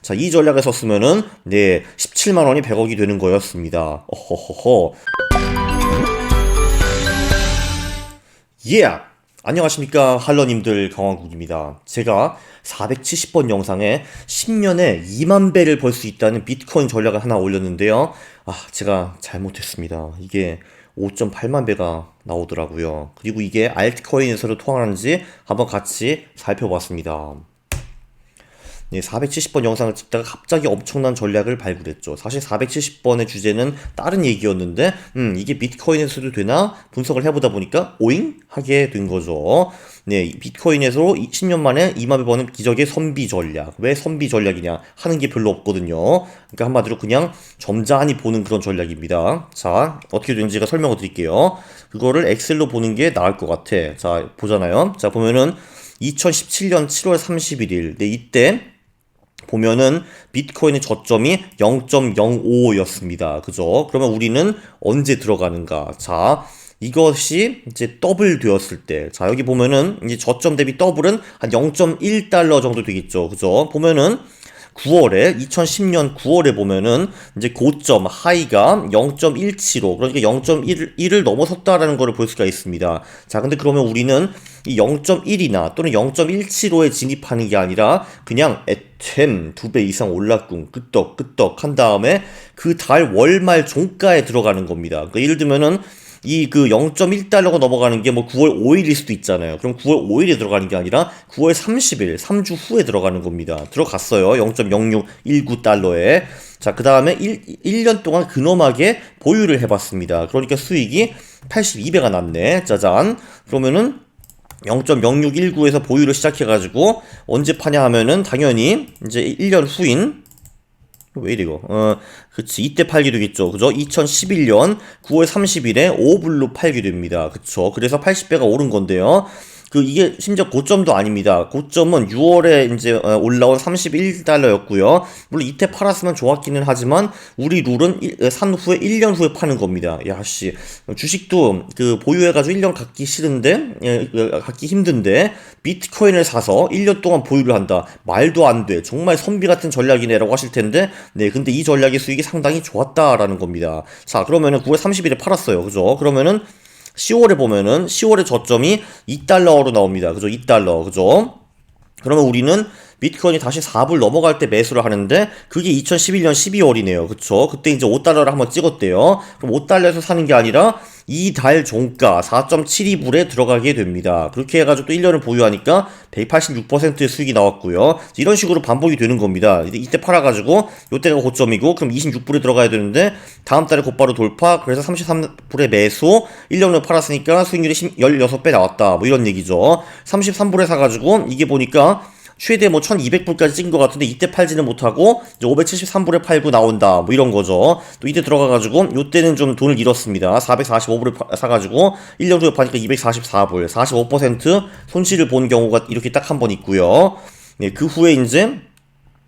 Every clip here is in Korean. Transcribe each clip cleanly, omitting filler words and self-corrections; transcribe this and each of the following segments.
자, 이 전략을 썼으면은, 네, 17만원이 100억이 되는 거였습니다. 어허허허. 예! 안녕하십니까, 할러님들, 경황국입니다. 제가 470번 영상에 10년에 2만 배를 벌 수 있다는 비트코인 전략을 하나 올렸는데요. 제가 잘못했습니다. 이게 5.8만 배가 나오더라고요. 그리고 이게 알트코인에서도 통하는지 한번 같이 살펴봤습니다. 네, 470번 영상을 찍다가 갑자기 엄청난 전략을 발굴했죠. 사실 470번의 주제는 다른 얘기였는데 이게 비트코인에서도 되나 분석을 해보다 보니까 오잉? 하게 된 거죠. 네, 비트코인에서 10년 만에 2만 배 버는 기적의 선비 전략. 왜 선비 전략이냐? 하는 게 별로 없거든요. 그러니까 한마디로 그냥 점잖이 보는 그런 전략입니다. 자, 어떻게 되는지가 설명을 드릴게요. 그거를 엑셀로 보는 게 나을 것 같아. 자, 보잖아요. 자, 보면은 2017년 7월 31일. 네, 이때 보면은 비트코인의 저점이 0.05였습니다. 그죠? 그러면 우리는 언제 들어가는가? 자, 이것이 이제 더블 되었을 때. 자, 여기 보면은 이제 저점 대비 더블은 한 0.1달러 정도 되겠죠. 그죠? 보면은 2010년 9월에 보면은 이제 고점 하이가 0.175 그러니까 0.1을 넘어섰다라는 것을 볼 수가 있습니다. 자, 근데 그러면 우리는 이 0.1이나 또는 0.175에 진입하는 게 아니라 그냥 애템 2배 이상 올랐군 끄떡끄떡 한 다음에 그 달 월말 종가에 들어가는 겁니다. 그러니까 예를 들면은 이 그 0.1달러가 넘어가는 게 뭐 9월 5일일 수도 있잖아요. 그럼 9월 5일에 들어가는 게 아니라 9월 30일, 3주 후에 들어가는 겁니다. 들어갔어요. 0.0619달러에. 자, 그 다음에 1년 동안 근엄하게 보유를 해봤습니다. 그러니까 수익이 82배가 났네. 짜잔. 그러면은 0.0619에서 보유를 시작해가지고 언제 파냐 하면은 당연히 이제 1년 후인 왜 이래 이거 그치 이때 팔게 되겠죠. 그죠? 2011년 9월 30일에 5불로 팔게 됩니다. 그쵸? 그래서 80배가 오른 건데요. 이게 심지어 고점도 아닙니다. 고점은 6월에 이제 올라온 31달러였고요. 물론 이때 팔았으면 좋았기는 하지만 우리 룰은 산 후에 1년 후에 파는 겁니다. 야씨, 주식도 보유해가지고 1년 갖기 싫은데 갖기 힘든데 비트코인을 사서 1년 동안 보유를 한다. 말도 안 돼. 정말 선비 같은 전략이네라고 하실 텐데, 네, 근데 이 전략의 수익이 상당히 좋았다라는 겁니다. 자, 그러면은 9월 30일에 팔았어요. 그죠? 그러면은 10월에 보면은 10월의 저점이 2달러로 나옵니다. 그죠? 2달러. 그죠? 그러면 우리는 비트코인이 다시 4불 넘어갈 때 매수를 하는데 그게 2011년 12월이네요. 그쵸? 그때 이제 5달러를 한번 찍었대요. 그럼 5달러에서 사는 게 아니라 이달 종가 4.72불에 들어가게 됩니다. 그렇게 해가지고 또 1년을 보유하니까 186%의 수익이 나왔고요. 이런 식으로 반복이 되는 겁니다. 이때 팔아가지고 이때가 고점이고 그럼 26불에 들어가야 되는데 다음 달에 곧바로 돌파. 그래서 33불에 매수. 1년을 팔았으니까 수익률이 16배 나왔다. 뭐 이런 얘기죠. 33불에 사가지고 이게 보니까 최대 뭐 1200불까지 찍은 것 같은데 이때 팔지는 못하고 이제 573불에 팔고 나온다 뭐 이런 거죠. 또 이때 들어가가지고 요때는 좀 돈을 잃었습니다. 445불에 사가지고 1년 후에 파니까 244불 45% 손실을 본 경우가 이렇게 딱 한 번 있고요. 네, 그 후에 이제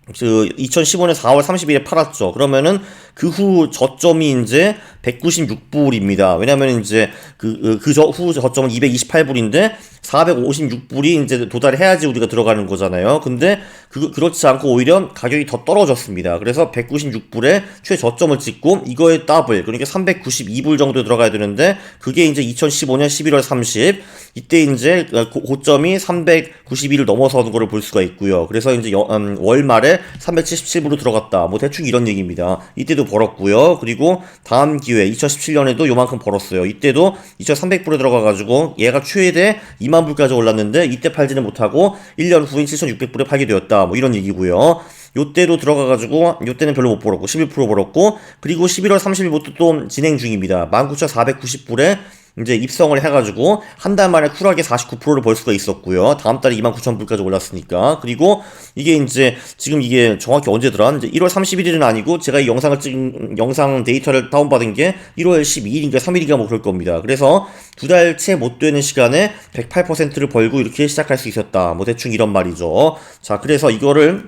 2015년 4월 30일에 팔았죠. 그러면은 그 후 저점이 이제 196불입니다. 왜냐면 이제 후 저점은 228불인데 456불이 이제 도달해야지 우리가 들어가는 거잖아요. 근데 그렇지 않고 오히려 가격이 더 떨어졌습니다. 그래서 196불에 최저점을 찍고 이거의 더블, 그러니까 392불 정도 들어가야 되는데 그게 이제 2015년 11월 30 이때 이제 고점이 391을 넘어서는 거를 볼 수가 있고요. 그래서 이제 월말에 377불로 들어갔다. 뭐 대충 이런 얘기입니다. 이때도 벌었고요. 그리고 다음 기회 2017년에도 요만큼 벌었어요. 이때도 2300불에 들어가가지고 얘가 최대 2만불까지 올랐는데 이때 팔지는 못하고 1년 후인 7600불에 팔게 되었다. 뭐 이런 얘기고요. 요때로 들어가가지고 요때는 별로 못 벌었고 11% 벌었고 그리고 11월 30일부터 또 진행 중입니다. 19,490불에 이제 입성을 해가지고 한 달 만에 쿨하게 49%를 벌 수가 있었고요. 다음 달에 29,000불까지 올랐으니까. 그리고 이게 이제 지금 이게 정확히 언제더라? 이제 1월 31일은 아니고 제가 이 영상을 찍은 영상 데이터를 다운받은 게 1월 12일인가 3일인가 뭐 그럴 겁니다. 그래서 두 달 채 못 되는 시간에 108%를 벌고 이렇게 시작할 수 있었다. 뭐 대충 이런 말이죠. 자, 그래서 이거를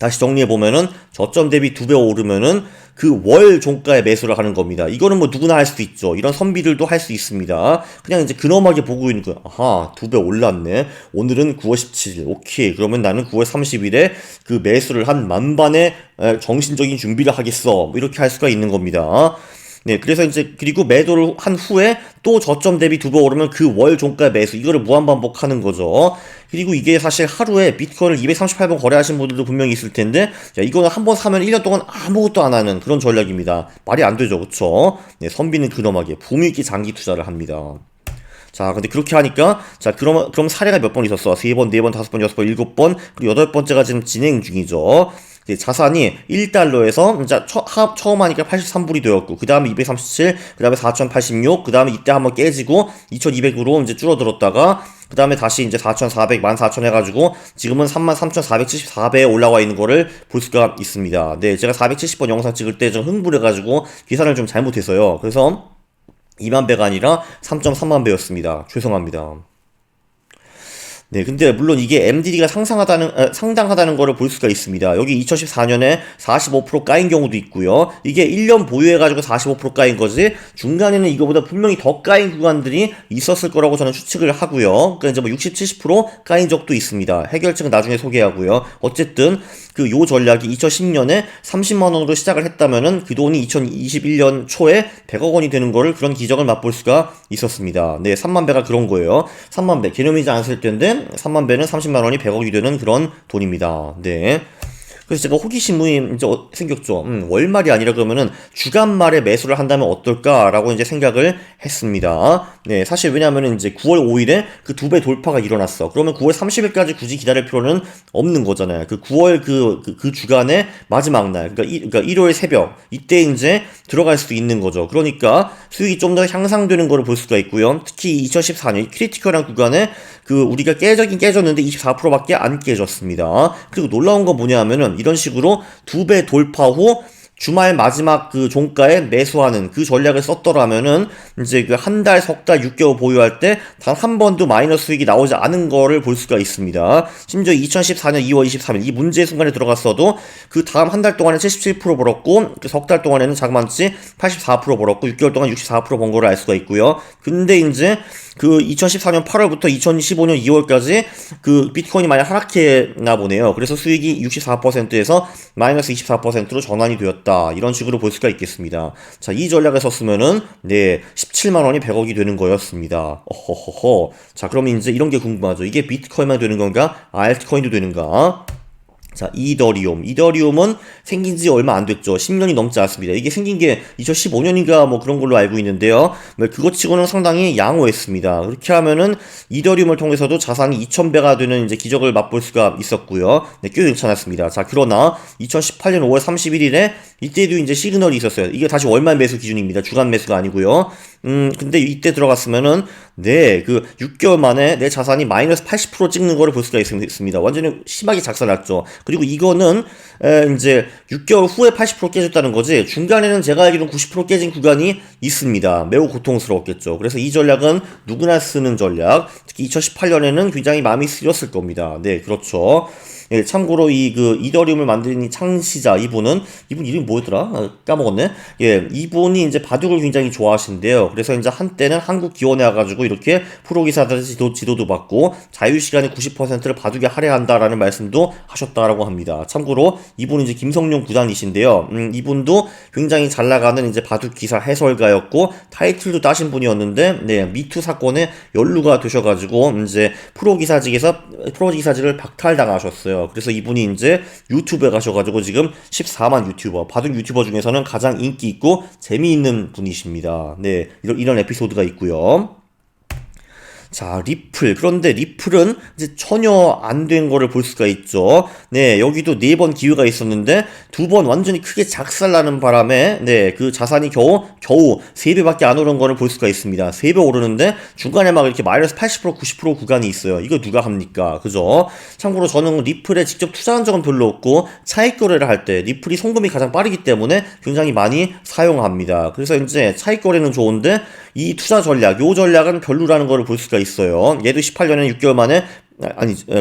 다시 정리해보면은 저점 대비 2배 오르면은 그 월 종가의 매수를 하는 겁니다. 이거는 뭐 누구나 할 수 있죠. 이런 선비들도 할 수 있습니다. 그냥 이제 근엄하게 보고 있는 거예요. 아하, 2배 올랐네. 오늘은 9월 17일. 오케이. 그러면 나는 9월 30일에 그 매수를 한 만반의 정신적인 준비를 하겠어. 뭐 이렇게 할 수가 있는 겁니다. 네, 그래서 이제 그리고 매도를 한 후에 또 저점 대비 2배 오르면 그 월 종가 매수 이거를 무한 반복하는 거죠. 그리고 이게 사실 하루에 비트코인을 238번 거래하신 분들도 분명히 있을 텐데, 자, 이거는 한 번 사면 1년 동안 아무것도 안 하는 그런 전략입니다. 말이 안 되죠, 그쵸? 네, 선비는 근엄하게 봄익기 장기 투자를 합니다. 자, 근데 그렇게 하니까, 자, 그럼 사례가 몇 번 있었어? 3번, 4번, 5번, 6번, 7번, 그리고 8번째가 지금 진행 중이죠. 자산이 1달러에서 이제 처음 하니까 83불이 되었고, 그 다음에 237, 그 다음에 4086, 그 다음에 이때 한번 깨지고 2200으로 이제 줄어들었다가, 그 다음에 다시 이제 4400, 14,000 해가지고 지금은 33,474배에 올라와 있는 거를 볼 수가 있습니다. 네, 제가 470번 영상 찍을 때 좀 흥분해가지고 계산을 좀 잘못했어요. 그래서 2만 배가 아니라 3.3만 배였습니다. 죄송합니다. 네, 근데 물론 이게 MDD가 상당하다는 거를 볼 수가 있습니다. 여기 2014년에 45% 까인 경우도 있고요. 이게 1년 보유해가지고 45% 까인 거지, 중간에는 이거보다 분명히 더 까인 구간들이 있었을 거라고 저는 추측을 하고요. 그러니까 이제 뭐 60, 70% 까인 적도 있습니다. 해결책은 나중에 소개하고요. 어쨌든 그 요 전략이 2010년에 30만 원으로 시작을 했다면은 그 돈이 2021년 초에 100억 원이 되는 거를, 그런 기적을 맛볼 수가 있었습니다. 네, 3만 배가 그런 거예요. 3만 배 개념이지 않았을 텐데 3만 배는 30만 원이 100억이 되는 그런 돈입니다. 네. 그래서 제가 호기심이 이제 생겼죠. 월말이 아니라 그러면은 주간말에 매수를 한다면 어떨까라고 이제 생각을 했습니다. 네, 사실 왜냐하면 이제 9월 5일에 그 2배 돌파가 일어났어. 그러면 9월 30일까지 굳이 기다릴 필요는 없는 거잖아요. 그 9월 그 주간의 마지막 날, 그러니까 일요일 새벽, 이때 이제 들어갈 수도 있는 거죠. 그러니까 수익이 좀 더 향상되는 거를 볼 수가 있고요. 특히 2014년 크리티컬한 구간에 그 우리가 깨졌긴 깨졌는데 24%밖에 안 깨졌습니다. 그리고 놀라운 건 뭐냐 하면은 이런 식으로 2배 돌파 후 주말 마지막 그 종가에 매수하는 그 전략을 썼더라면은 이제 그 한 달, 석 달, 6개월 보유할 때 단 한 번도 마이너스 수익이 나오지 않은 거를 볼 수가 있습니다. 심지어 2014년 2월 23일 이 문제의 순간에 들어갔어도 그 다음 한 달 동안에 77% 벌었고, 그 석 달 동안에는 자그마치 84% 벌었고, 6개월 동안 64%번 거를 알 수가 있고요. 근데 이제 그 2014년 8월부터 2015년 2월까지 그 비트코인이 많이 하락했나 보네요. 그래서 수익이 64%에서 마이너스 24%로 전환이 되었다. 이런 식으로 볼 수가 있겠습니다. 자, 이 전략을 썼으면은 네, 17만 원이 100억이 되는 거였습니다. 어허허허. 자, 그러면 이제 이런 게 궁금하죠. 이게 비트코인만 되는 건가? 알트코인도 되는가? 자, 이더리움은 생긴 지 얼마 안 됐죠. 10년이 넘지 않습니다. 이게 생긴 게 2015년인가 뭐 그런 걸로 알고 있는데요. 그것 치고는 상당히 양호했습니다. 그렇게 하면은 이더리움을 통해서도 자산이 2000배가 되는 이제 기적을 맛볼 수가 있었고요. 네, 꽤 괜찮았습니다. 자, 그러나 2018년 5월 31일에 이때도 이제 시그널이 있었어요. 이게 다시 월말 매수 기준입니다. 주간 매수가 아니고요. 근데 이때 들어갔으면은, 네, 그 6개월 만에 내 자산이 마이너스 80% 찍는 거를 볼 수가 있습니다. 완전히 심하게 작살났죠. 그리고 이거는, 이제 6개월 후에 80% 깨졌다는 거지, 중간에는 제가 알기로는 90% 깨진 구간이 있습니다. 매우 고통스러웠겠죠. 그래서 이 전략은 누구나 쓰는 전략, 특히 2018년에는 굉장히 마음이 쓰였을 겁니다. 네, 그렇죠. 예, 참고로 이더리움을 만든 이 창시자, 이분 이름이 뭐였더라? 까먹었네. 예, 이분이 이제 바둑을 굉장히 좋아하신대요. 그래서 이제 한때는 한국 기원에 와가지고 이렇게 프로기사들 지도도 받고 자유시간의 90%를 바둑에 할애한다라는 말씀도 하셨다라고 합니다. 참고로 이분은 이제 김성룡 구단이신데요. 이분도 굉장히 잘 나가는 이제 바둑 기사 해설가였고 타이틀도 따신 분이었는데, 네, 미투 사건에 연루가 되셔가지고 이제 프로기사직을 박탈당하셨어요. 그래서 이분이 이제 유튜브에 가셔가지고 지금 14만 유튜버, 바둑 유튜버 중에서는 가장 인기 있고 재미있는 분이십니다. 네, 이런 에피소드가 있고요. 자, 리플. 그런데 리플은 이제 전혀 안 된 거를 볼 수가 있죠. 네, 여기도 4번 기회가 있었는데 2번 완전히 크게 작살나는 바람에, 네, 그 자산이 겨우 3배밖에 안 오른 거를 볼 수가 있습니다. 3배 오르는데 중간에 막 이렇게 마이너스 80%, 90% 구간이 있어요. 이거 누가 합니까? 그죠? 참고로 저는 리플에 직접 투자한 적은 별로 없고 차익 거래를 할 때 리플이 송금이 가장 빠르기 때문에 굉장히 많이 사용합니다. 그래서 이제 차익 거래는 좋은데 이 투자 전략, 요 전략은 별로라는 거를 볼 수가 있어요. 얘도 18년에 6개월 만에,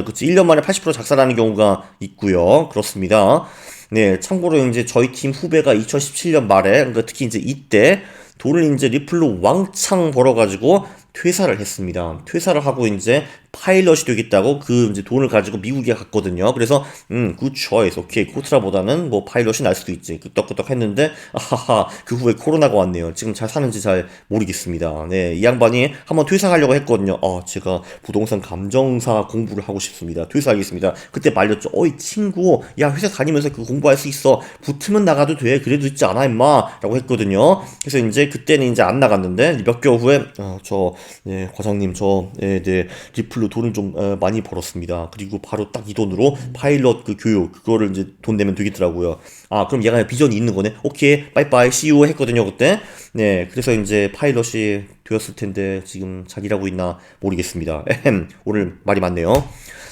그치, 1년 만에 80% 작살하는 경우가 있고요. 그렇습니다. 네, 참고로 이제 저희 팀 후배가 2017년 말에, 그러니까 특히 이제 이때 돈을 이제 리플로 왕창 벌어가지고 퇴사를 했습니다. 퇴사를 하고 이제 파일럿이 되겠다고 그 이제 돈을 가지고 미국에 갔거든요. 그래서 굿 초이스. 오케이. 코트라보다는 뭐 파일럿이 날 수도 있지. 끄떡끄떡 했는데 아하하 그 후에 코로나가 왔네요. 지금 잘 사는지 잘 모르겠습니다. 네, 이 양반이 한번 퇴사하려고 했거든요. 제가 부동산 감정사 공부를 하고 싶습니다. 퇴사하겠습니다. 그때 말렸죠. 어이 친구, 야 회사 다니면서 그 공부할 수 있어. 붙으면 나가도 돼. 그래도 있지 않아 임마. 라고 했거든요. 그래서 이제 그때는 이제 안 나갔는데 몇 개월 후에 네, 과장님 네, 리플로 돈을 좀 많이 벌었습니다. 그리고 바로 딱 이 돈으로 파일럿 그 교육 그거를 이제 돈 내면 되겠더라고요. 그럼 얘가 비전이 있는 거네. 오케이, 빠이빠이, see you 했거든요 그때. 네, 그래서 이제 파일럿이 되었을 텐데 지금 잘 일하고 있나 모르겠습니다. 오늘 말이 많네요.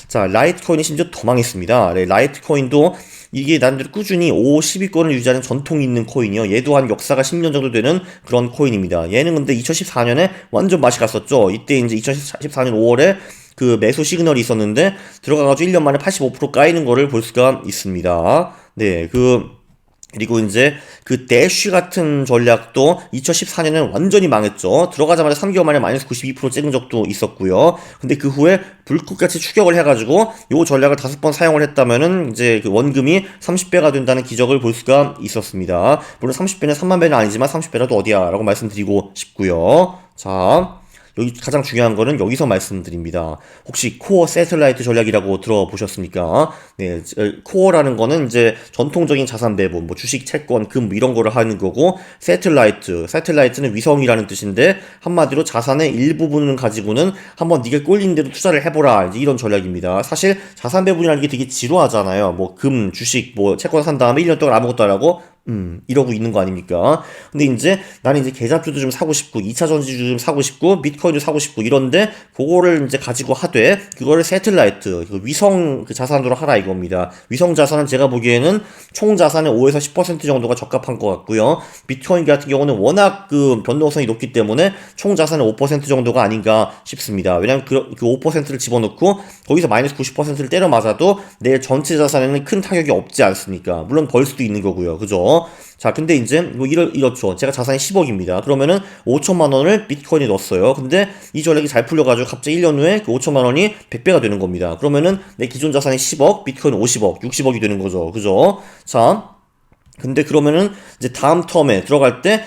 자, 라이트코인이 심지어 더 망했습니다. 네, 라이트코인도 이게 나름대로 꾸준히 50위권을 유지하는 전통이 있는 코인이요. 얘도 한 역사가 10년 정도 되는 그런 코인입니다. 얘는 근데 2014년에 완전 맛이 갔었죠. 이때 이제 2014년 5월에 그 매수 시그널이 있었는데 들어가가지고 1년 만에 85% 까이는 거를 볼 수가 있습니다. 네, 그리고 이제 그 대쉬 같은 전략도 2014년에는 완전히 망했죠. 들어가자마자 3개월 만에 마이너스 92% 찍은 적도 있었고요. 근데 그 후에 불꽃같이 추격을 해가지고 요 전략을 5번 사용을 했다면은 이제 그 원금이 30배가 된다는 기적을 볼 수가 있었습니다. 물론 30배는 3만 배는 아니지만 30배라도 어디야 라고 말씀드리고 싶고요. 자, 여기 가장 중요한 거는 여기서 말씀드립니다. 혹시 코어 세틀라이트 전략이라고 들어보셨습니까? 네, 코어라는 거는 이제 전통적인 자산 배분, 뭐 주식, 채권, 금 이런 거를 하는 거고, 세틀라이트는 위성이라는 뜻인데 한마디로 자산의 일부분을 가지고는 한번 네가 꼴린 대로 투자를 해보라, 이제 이런 전략입니다. 사실 자산 배분이라는 게 되게 지루하잖아요. 뭐 금, 주식, 뭐 채권 산 다음에 1년 동안 아무것도 안 하고 이러고 있는 거 아닙니까? 근데 이제 나는 이제 계좌주도 좀 사고 싶고 2차 전지주 좀 사고 싶고 비트코인도 사고 싶고 이런데 그거를 이제 가지고 하되 그거를 세틀라이트 그 위성 그 자산으로 하라 이겁니다. 위성 자산은 제가 보기에는 총 자산의 5에서 10% 정도가 적합한 것 같고요. 비트코인 같은 경우는 워낙 그 변동성이 높기 때문에 총 자산의 5% 정도가 아닌가 싶습니다. 왜냐면 그 5%를 집어넣고 거기서 마이너스 90%를 때려 맞아도 내 전체 자산에는 큰 타격이 없지 않습니까? 물론 벌 수도 있는 거고요. 그죠? 자, 근데 이제 뭐 이렇죠. 제가 자산이 10억입니다. 그러면은 5천만 원을 비트코인에 넣었어요. 근데 이 전략이 잘 풀려가지고 갑자기 1년 후에 그 5천만 원이 100배가 되는 겁니다. 그러면은 내 기존 자산이 10억, 비트코인 50억, 60억이 되는 거죠. 그죠? 자, 근데 그러면은 이제 다음 텀에 들어갈 때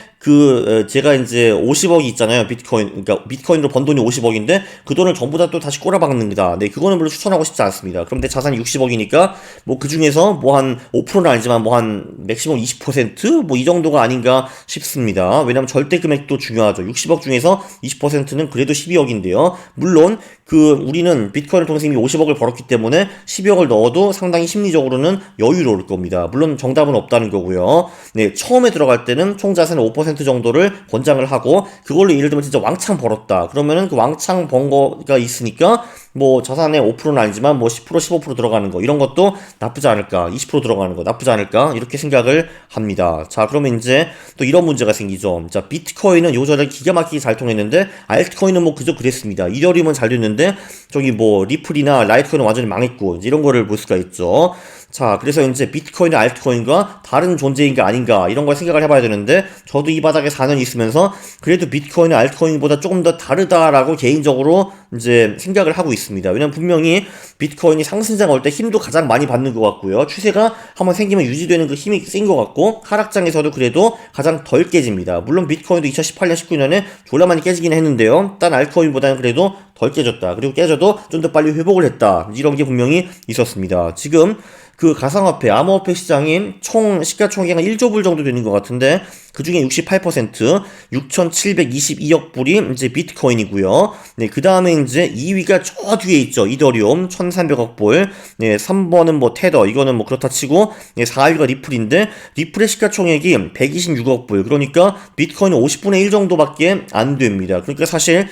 제가 이제 50억이 있잖아요. 그러니까 비트코인으로 번 돈이 50억인데 그 돈을 전부 다 또 다시 꼬라박는다. 네, 그거는 별로 추천하고 싶지 않습니다. 그럼 내 자산이 60억이니까 뭐 그 중에서 뭐 한 5%는 아니지만 뭐 한 맥시멈 20%뭐 이 정도가 아닌가 싶습니다. 왜냐면 절대 금액도 중요하죠. 60억 중에서 20%는 그래도 12억인데요. 물론 우리는 비트코인을 통해서 이미 50억을 벌었기 때문에 12억을 넣어도 상당히 심리적으로는 여유로울 겁니다. 물론 정답은 없다는 거고요. 네, 처음에 들어갈 때는 총 자산의 5% 정도를 권장을 하고 그걸로 예를 들면 진짜 왕창 벌었다. 그러면은 그 왕창 번 거가 있으니까 뭐 자산의 5%는 아니지만 뭐 10% 15% 들어가는 거 이런 것도 나쁘지 않을까. 20% 들어가는 거 나쁘지 않을까. 이렇게 생각을 합니다. 자, 그러면 이제 또 이런 문제가 생기죠. 자, 비트코인은 요 전략 기가 막히게 잘 통했는데 알트코인은 뭐 그저 그랬습니다. 이더리움은 잘 됐는데 저기 뭐 리플이나 라이트코인은 완전히 망했고 이제 이런 거를 볼 수가 있죠. 자, 그래서 이제 비트코인은 알트코인과 다른 존재인가 아닌가 이런 걸 생각을 해봐야 되는데 저도 이 바닥에 4년 있으면서 그래도 비트코인은 알트코인보다 조금 더 다르다라고 개인적으로 이제 생각을 하고 있습니다. 왜냐면 분명히 비트코인이 상승장 올 때 힘도 가장 많이 받는 것 같고요. 추세가 한번 생기면 유지되는 그 힘이 센 것 같고 하락장에서도 그래도 가장 덜 깨집니다. 물론 비트코인도 2018년, 19년에 졸라 많이 깨지긴 했는데요. 딴 알트코인보다는 그래도 덜 깨졌다. 그리고 깨져도 좀 더 빨리 회복을 했다. 이런 게 분명히 있었습니다. 지금 그 가상화폐, 암호화폐 시장이 총 시가총액이 1조 불 정도 되는 것 같은데 그 중에 68% 6,722억 불이 이제 비트코인이고요. 네, 그 다음에 이제 2위가 저 뒤에 있죠. 이더리움 1,300억 불. 네, 3번은 뭐 테더 이거는 뭐 그렇다 치고 네, 4위가 리플인데 리플의 시가총액이 126억 불. 그러니까 비트코인은 50분의 1 정도밖에 안 됩니다. 그러니까 사실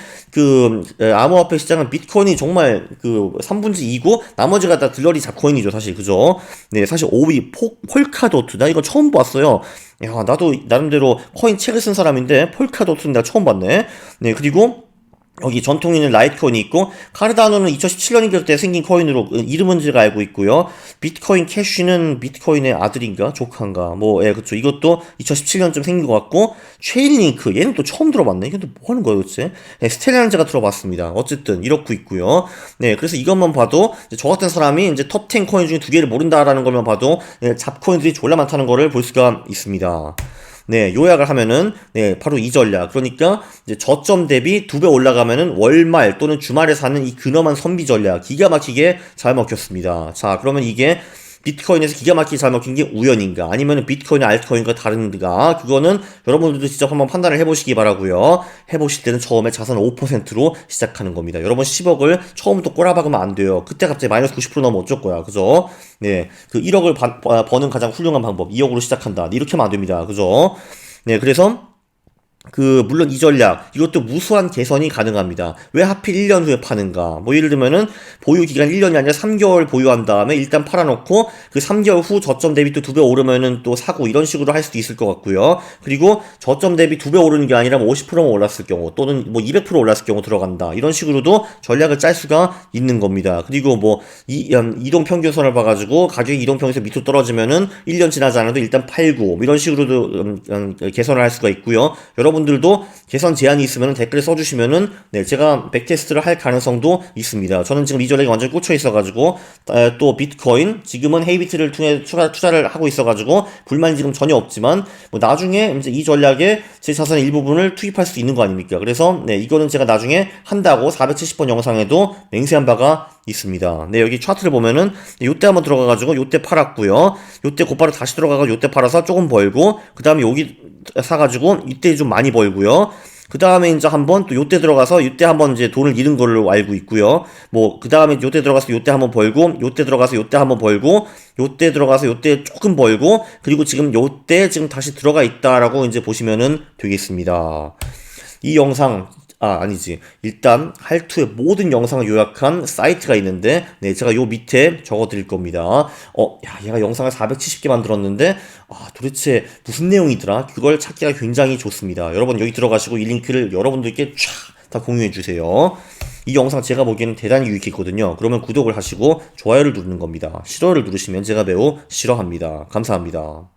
암호화폐 시장은 비트코인이 정말 3분의 2고 나머지가 다 들러리 잡코인이죠, 사실. 그죠? 네, 사실 5위 폴카도트. 나 이거 처음 봤어요. 야, 나도 나름대로 코인 책을 쓴 사람인데 폴카도트는 내가 처음 봤네. 네, 그리고 여기 전통에는 라이트코인이 있고, 카르다노는 2017년인가 때 생긴 코인으로 이름은 제가 알고 있고요. 비트코인 캐쉬는 비트코인의 아들인가 조카인가 뭐, 예, 그쵸. 이것도 2017년쯤 생긴 것 같고, 체인링크 얘는 또 처음 들어봤네. 이게 또 뭐 하는 거예요 도대체? 네, 스텔란즈가 들어봤습니다. 어쨌든 이렇고 있고요. 네, 그래서 이것만 봐도 이제 저 같은 사람이 이제 톱 10 코인 중에 두 개를 모른다라는 것만 봐도, 네, 잡코인들이 졸라 많다는 거를 볼 수가 있습니다. 네, 요약을 하면은, 네, 바로 이 전략. 그러니까, 이제 저점 대비 두 배 올라가면은 월말 또는 주말에 사는 이 근엄한 선비 전략. 기가 막히게 잘 먹혔습니다. 자, 그러면 이게 비트코인에서 기가 막히게 잘 먹힌 게 우연인가? 아니면은 비트코인이 알트코인과 다른가? 그거는 여러분들도 직접 한번 판단을 해보시기 바라고요. 해보실 때는 처음에 자산 5%로 시작하는 겁니다. 여러분 10억을 처음부터 꼬라박으면 안 돼요. 그때 갑자기 마이너스 90% 넘으면 어쩔 거야. 그죠? 네. 그 1억을 버는 가장 훌륭한 방법. 2억으로 시작한다. 이렇게 하면 안 됩니다. 그죠? 네. 그래서 물론 이 전략, 이것도 무수한 개선이 가능합니다. 왜 하필 1년 후에 파는가? 뭐, 예를 들면은, 보유 기간 1년이 아니라 3개월 보유한 다음에 일단 팔아놓고, 그 3개월 후 저점 대비 또 두 배 오르면은 또 사고, 이런 식으로 할 수도 있을 것 같고요. 그리고 저점 대비 두 배 오르는 게 아니라 50%만 올랐을 경우, 또는 뭐 200% 올랐을 경우 들어간다. 이런 식으로도 전략을 짤 수가 있는 겁니다. 그리고 뭐, 이동 평균선을 봐가지고, 가격이 이동 평균선 밑으로 떨어지면은 1년 지나지 않아도 일단 팔고, 뭐 이런 식으로도 개선을 할 수가 있고요. 여러분들도 개선 제한이 있으면 댓글에 써주시면은, 네, 제가 백테스트를 할 가능성도 있습니다. 저는 지금 이 전략에 완전히 꽂혀 있어가지고, 또 비트코인, 지금은 헤이비트를 통해 투자를 하고 있어가지고, 불만이 지금 전혀 없지만, 뭐 나중에 이제 이 전략에 제 자산의 일부분을 투입할 수 있는 거 아닙니까? 그래서, 네, 이거는 제가 나중에 한다고 470번 영상에도 맹세한 바가 있습니다. 네, 여기 차트를 보면은 요때 한번 들어가가지고 요때 팔았고요. 요때 곧바로 다시 들어가가지고 요때 팔아서 조금 벌고, 그 다음에 여기 사가지고 이때 좀 많이 벌고요. 그 다음에 이제 한번 또 요때 들어가서 요때 한번 이제 돈을 잃은 걸로 알고 있고요. 뭐 그 다음에 요때 들어가서 요때 한번 벌고, 요때 들어가서 요때 한번 벌고, 요때 들어가서 요때 조금 벌고, 그리고 지금 요때 지금 다시 들어가 있다라고 이제 보시면은 되겠습니다. 이 영상, 아니지. 일단 할투의 모든 영상을 요약한 사이트가 있는데, 네, 제가 요 밑에 적어 드릴 겁니다. 야, 얘가 영상을 470개 만들었는데, 도대체 무슨 내용이더라? 그걸 찾기가 굉장히 좋습니다. 여러분 여기 들어가시고 이 링크를 여러분들께 쫙 다 공유해 주세요. 이 영상 제가 보기에는 대단히 유익했거든요. 그러면 구독을 하시고 좋아요를 누르는 겁니다. 싫어요를 누르시면 제가 매우 싫어합니다. 감사합니다.